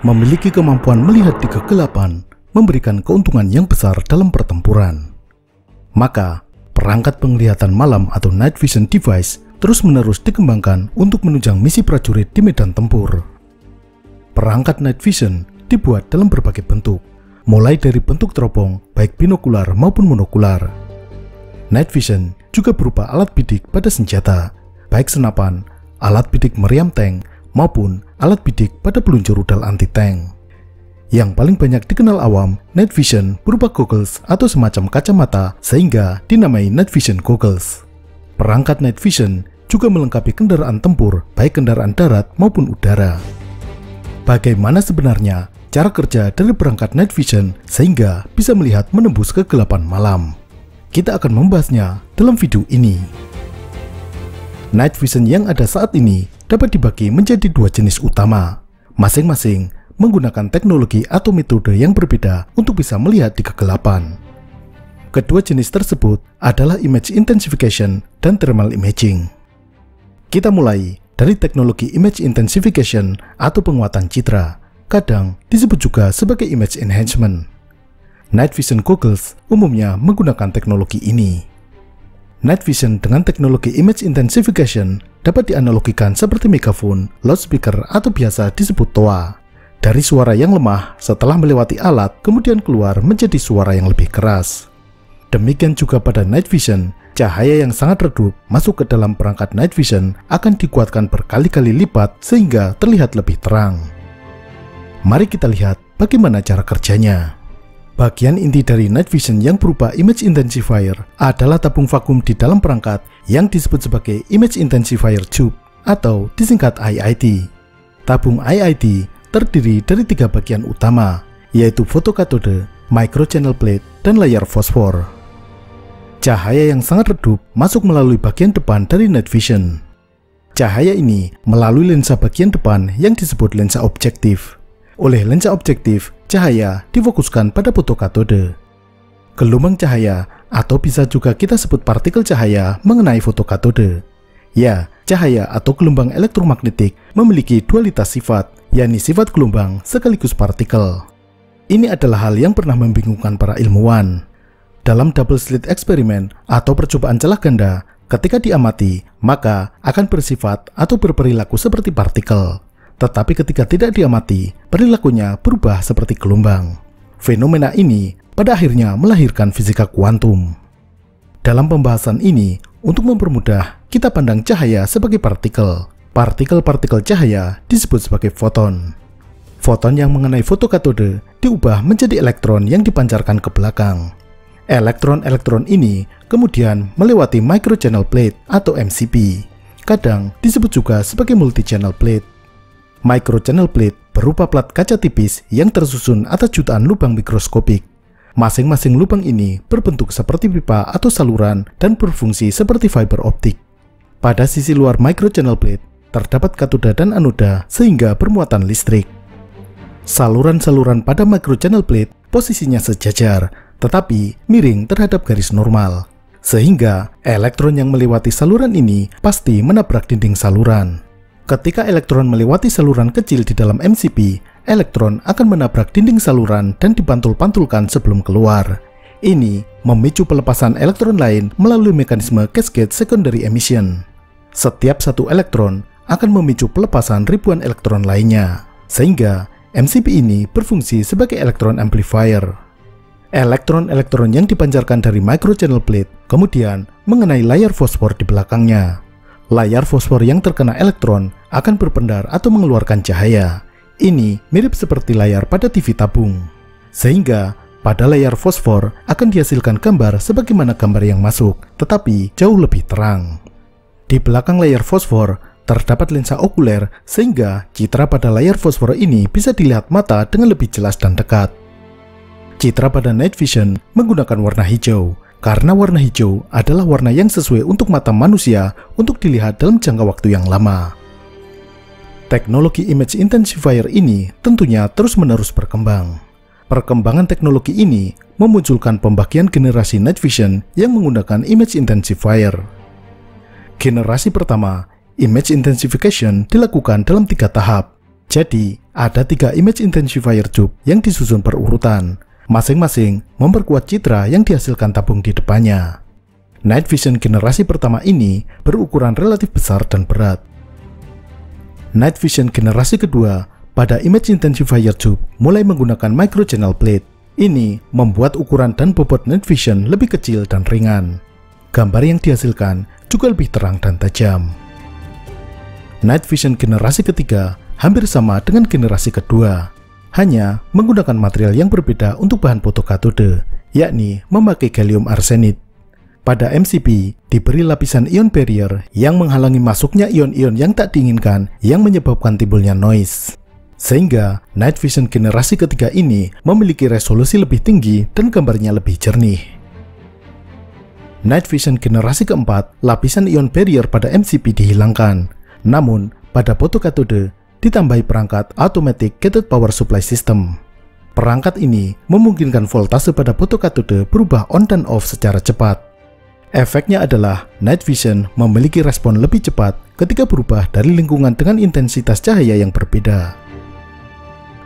memiliki kemampuan melihat di kegelapan, memberikan keuntungan yang besar dalam pertempuran. Maka, perangkat penglihatan malam atau night vision device terus-menerus dikembangkan untuk menunjang misi prajurit di medan tempur. Perangkat night vision dibuat dalam berbagai bentuk, mulai dari bentuk teropong baik binokular maupun monokular. Night vision juga berupa alat bidik pada senjata, baik senapan, alat bidik meriam tank, maupun alat bidik pada peluncur rudal anti-tank. Yang paling banyak dikenal awam, night vision berupa goggles atau semacam kacamata sehingga dinamai night vision goggles. Perangkat night vision juga melengkapi kendaraan tempur baik kendaraan darat maupun udara. Bagaimana sebenarnya cara kerja dari perangkat night vision sehingga bisa melihat menembus kegelapan malam? Kita akan membahasnya dalam video ini. Night vision yang ada saat ini dapat dibagi menjadi dua jenis utama, masing-masing menggunakan teknologi atau metode yang berbeda untuk bisa melihat di kegelapan. Kedua jenis tersebut adalah image intensification dan thermal imaging. Kita mulai dari teknologi image intensification atau penguatan citra, kadang disebut juga sebagai image enhancement. Night vision goggles umumnya menggunakan teknologi ini. Night vision dengan teknologi image intensification dapat dianalogikan seperti megafon, loudspeaker atau biasa disebut toa. Dari suara yang lemah setelah melewati alat kemudian keluar menjadi suara yang lebih keras. Demikian juga pada night vision, cahaya yang sangat redup masuk ke dalam perangkat night vision akan dikuatkan berkali-kali lipat sehingga terlihat lebih terang. Mari kita lihat bagaimana cara kerjanya. Bagian inti dari night vision yang berupa image intensifier adalah tabung vakum di dalam perangkat yang disebut sebagai image intensifier tube atau disingkat IIT. Tabung IIT terdiri dari tiga bagian utama, yaitu fotokatode, microchannel plate, dan layar fosfor. Cahaya yang sangat redup masuk melalui bagian depan dari night vision. Cahaya ini melalui lensa bagian depan yang disebut lensa objektif. Oleh lensa objektif, cahaya difokuskan pada fotokatode. Gelombang cahaya atau bisa juga kita sebut partikel cahaya mengenai fotokatode. Ya, cahaya atau gelombang elektromagnetik memiliki dualitas sifat, yakni sifat gelombang sekaligus partikel. Ini adalah hal yang pernah membingungkan para ilmuwan. Dalam double slit eksperimen atau percobaan celah ganda, ketika diamati, maka akan bersifat atau berperilaku seperti partikel. Tetapi ketika tidak diamati, perilakunya berubah seperti gelombang. Fenomena ini pada akhirnya melahirkan fisika kuantum. Dalam pembahasan ini, untuk mempermudah, kita pandang cahaya sebagai partikel. Partikel-partikel cahaya disebut sebagai foton. Foton yang mengenai fotokatode diubah menjadi elektron yang dipancarkan ke belakang. Elektron-elektron ini kemudian melewati microchannel plate atau MCP. Kadang disebut juga sebagai multi-channel plate. Microchannel plate berupa plat kaca tipis yang tersusun atas jutaan lubang mikroskopik. Masing-masing lubang ini berbentuk seperti pipa atau saluran dan berfungsi seperti fiber optik. Pada sisi luar microchannel plate terdapat katoda dan anoda sehingga bermuatan listrik. Saluran-saluran pada microchannel plate posisinya sejajar, tetapi miring terhadap garis normal. Sehingga elektron yang melewati saluran ini pasti menabrak dinding saluran. Ketika elektron melewati saluran kecil di dalam MCP, elektron akan menabrak dinding saluran dan dipantul-pantulkan sebelum keluar. Ini memicu pelepasan elektron lain melalui mekanisme cascade secondary emission. Setiap satu elektron akan memicu pelepasan ribuan elektron lainnya, sehingga MCP ini berfungsi sebagai elektron amplifier. Elektron-elektron yang dipancarkan dari microchannel plate kemudian mengenai layar fosfor di belakangnya. Layar fosfor yang terkena elektron akan berpendar atau mengeluarkan cahaya. Ini mirip seperti layar pada TV tabung. Sehingga pada layar fosfor akan dihasilkan gambar sebagaimana gambar yang masuk, tetapi jauh lebih terang. Di belakang layar fosfor terdapat lensa okuler sehingga citra pada layar fosfor ini bisa dilihat mata dengan lebih jelas dan dekat. Citra pada night vision menggunakan warna hijau, karena warna hijau adalah warna yang sesuai untuk mata manusia untuk dilihat dalam jangka waktu yang lama. Teknologi image intensifier ini tentunya terus-menerus berkembang. Perkembangan teknologi ini memunculkan pembagian generasi night vision yang menggunakan image intensifier. Generasi pertama, image intensification dilakukan dalam 3 tahap. Jadi, ada 3 image intensifier tube yang disusun berurutan, masing-masing memperkuat citra yang dihasilkan tabung di depannya. Night Vision generasi pertama ini berukuran relatif besar dan berat. Night Vision generasi kedua pada image intensifier tube mulai menggunakan micro channel plate. Ini membuat ukuran dan bobot Night Vision lebih kecil dan ringan. Gambar yang dihasilkan juga lebih terang dan tajam. Night Vision generasi ketiga hampir sama dengan generasi kedua, hanya menggunakan material yang berbeda untuk bahan fotokatode, yakni memakai gallium arsenide. Pada MCP diberi lapisan ion barrier yang menghalangi masuknya ion-ion yang tak diinginkan yang menyebabkan timbulnya noise. Sehingga Night Vision generasi ketiga ini memiliki resolusi lebih tinggi dan gambarnya lebih jernih. Night Vision generasi keempat, lapisan ion barrier pada MCP dihilangkan, namun pada fotokatode ditambahi perangkat Automatic Gated Power Supply System. Perangkat ini memungkinkan voltase pada fotokatode berubah on dan off secara cepat. Efeknya adalah Night Vision memiliki respon lebih cepat ketika berubah dari lingkungan dengan intensitas cahaya yang berbeda.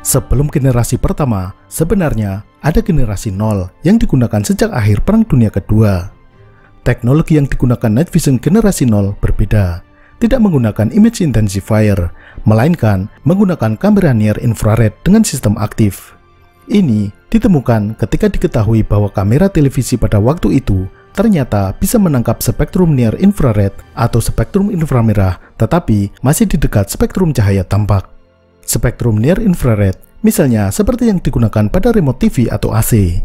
Sebelum generasi pertama, sebenarnya ada generasi 0 yang digunakan sejak akhir Perang Dunia Kedua. Teknologi yang digunakan Night Vision generasi 0 berbeda. Tidak menggunakan image intensifier, melainkan menggunakan kamera near infrared dengan sistem aktif. Ini ditemukan ketika diketahui bahwa kamera televisi pada waktu itu ternyata bisa menangkap spektrum near infrared atau spektrum inframerah, tetapi masih di dekat spektrum cahaya tampak. Spektrum near infrared misalnya seperti yang digunakan pada remote TV atau AC.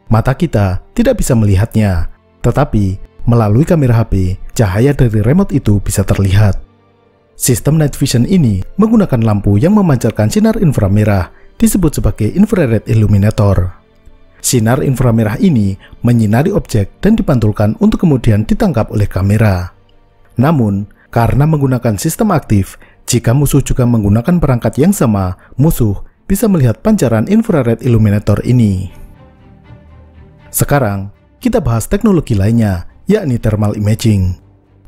Mata kita tidak bisa melihatnya, tetapi melalui kamera HP, cahaya dari remote itu bisa terlihat. Sistem Night Vision ini menggunakan lampu yang memancarkan sinar inframerah, disebut sebagai infrared illuminator. Sinar inframerah ini menyinari objek dan dipantulkan untuk kemudian ditangkap oleh kamera. Namun, karena menggunakan sistem aktif, jika musuh juga menggunakan perangkat yang sama, musuh bisa melihat pancaran infrared illuminator ini. Sekarang, kita bahas teknologi lainnya, yakni thermal imaging.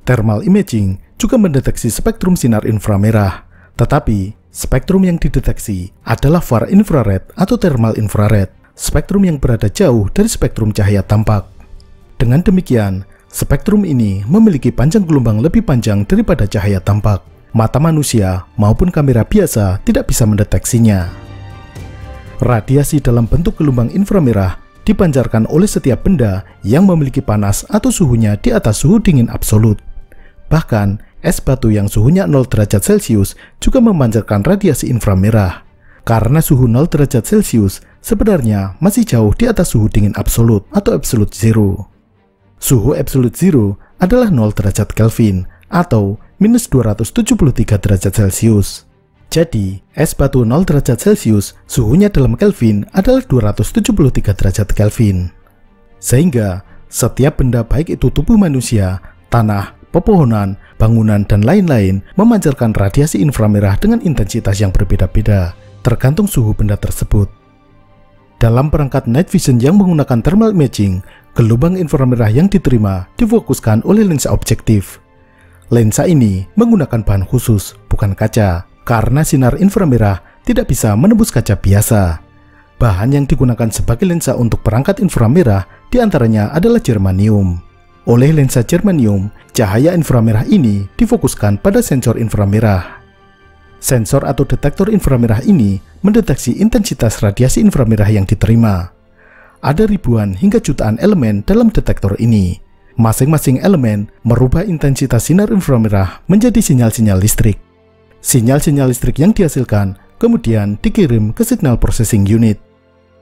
Thermal imaging juga mendeteksi spektrum sinar inframerah, tetapi spektrum yang dideteksi adalah far infrared atau thermal infrared, spektrum yang berada jauh dari spektrum cahaya tampak. Dengan demikian, spektrum ini memiliki panjang gelombang lebih panjang daripada cahaya tampak. Mata manusia maupun kamera biasa tidak bisa mendeteksinya. Radiasi dalam bentuk gelombang inframerah dipancarkan oleh setiap benda yang memiliki panas atau suhunya di atas suhu dingin absolut. Bahkan, es batu yang suhunya 0 derajat Celcius juga memancarkan radiasi inframerah. Karena suhu 0 derajat Celcius sebenarnya masih jauh di atas suhu dingin absolut atau absolute zero. Suhu absolute zero adalah 0 derajat Kelvin atau minus 273 derajat Celcius. Jadi, es batu 0 derajat Celcius suhunya dalam Kelvin adalah 273 derajat Kelvin. Sehingga, setiap benda baik itu tubuh manusia, tanah, pepohonan, bangunan, dan lain-lain memancarkan radiasi inframerah dengan intensitas yang berbeda-beda, tergantung suhu benda tersebut. Dalam perangkat Night Vision yang menggunakan thermal imaging, gelombang inframerah yang diterima difokuskan oleh lensa objektif. Lensa ini menggunakan bahan khusus, bukan kaca, karena sinar inframerah tidak bisa menembus kaca biasa. Bahan yang digunakan sebagai lensa untuk perangkat inframerah diantaranya adalah germanium. Oleh lensa germanium, cahaya inframerah ini difokuskan pada sensor inframerah. Sensor atau detektor inframerah ini mendeteksi intensitas radiasi inframerah yang diterima. Ada ribuan hingga jutaan elemen dalam detektor ini. Masing-masing elemen merubah intensitas sinar inframerah menjadi sinyal-sinyal listrik. Sinyal-sinyal listrik yang dihasilkan kemudian dikirim ke signal processing unit.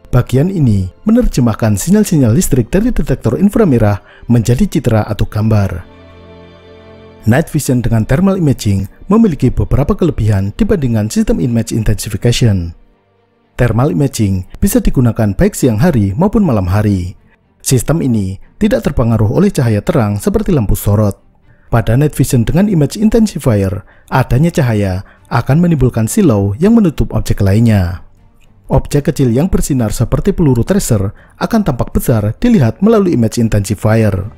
Bagian ini menerjemahkan sinyal-sinyal listrik dari detektor inframerah menjadi citra atau gambar. Night Vision dengan thermal imaging memiliki beberapa kelebihan dibandingkan sistem image intensification. Thermal imaging bisa digunakan baik siang hari maupun malam hari. Sistem ini tidak terpengaruh oleh cahaya terang seperti lampu sorot. Pada Night Vision dengan image intensifier, adanya cahaya akan menimbulkan silau yang menutup objek lainnya. Objek kecil yang bersinar seperti peluru tracer akan tampak besar dilihat melalui image intensifier.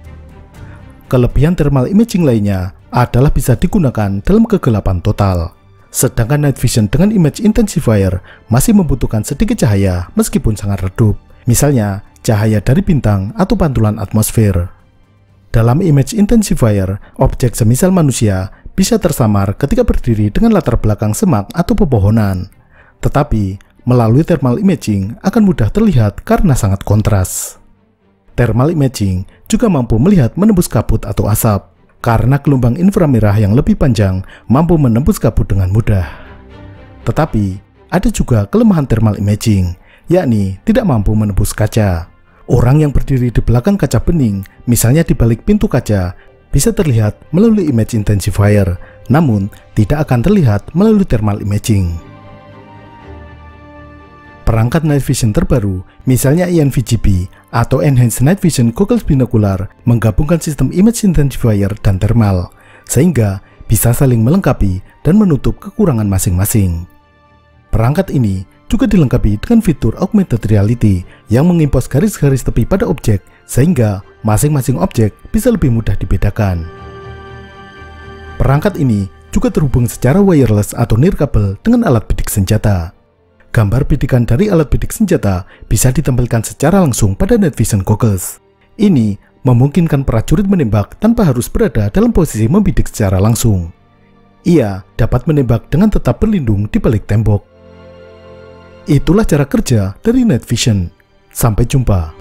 Kelebihan thermal imaging lainnya adalah bisa digunakan dalam kegelapan total. Sedangkan night vision dengan image intensifier masih membutuhkan sedikit cahaya meskipun sangat redup, misalnya cahaya dari bintang atau pantulan atmosfer. Dalam image intensifier, objek semisal manusia bisa tersamar ketika berdiri dengan latar belakang semak atau pepohonan. Tetapi, melalui thermal imaging akan mudah terlihat karena sangat kontras. Thermal imaging juga mampu melihat menembus kabut atau asap, karena gelombang inframerah yang lebih panjang mampu menembus kabut dengan mudah. Tetapi, ada juga kelemahan thermal imaging, yakni tidak mampu menembus kaca. Orang yang berdiri di belakang kaca bening, misalnya di balik pintu kaca, bisa terlihat melalui image intensifier, namun tidak akan terlihat melalui thermal imaging. Perangkat night vision terbaru, misalnya ENVGB atau Enhanced Night Vision Goggles Binokular, menggabungkan sistem image intensifier dan thermal, sehingga bisa saling melengkapi dan menutup kekurangan masing-masing. Perangkat ini juga dilengkapi dengan fitur augmented reality yang mengimpos garis-garis tepi pada objek, sehingga masing-masing objek bisa lebih mudah dibedakan. Perangkat ini juga terhubung secara wireless atau nirkabel dengan alat bidik senjata. Gambar bidikan dari alat bidik senjata bisa ditempelkan secara langsung pada night vision goggles. Ini memungkinkan prajurit menembak tanpa harus berada dalam posisi membidik secara langsung. Ia dapat menembak dengan tetap berlindung di balik tembok. Itulah cara kerja dari night vision. Sampai jumpa.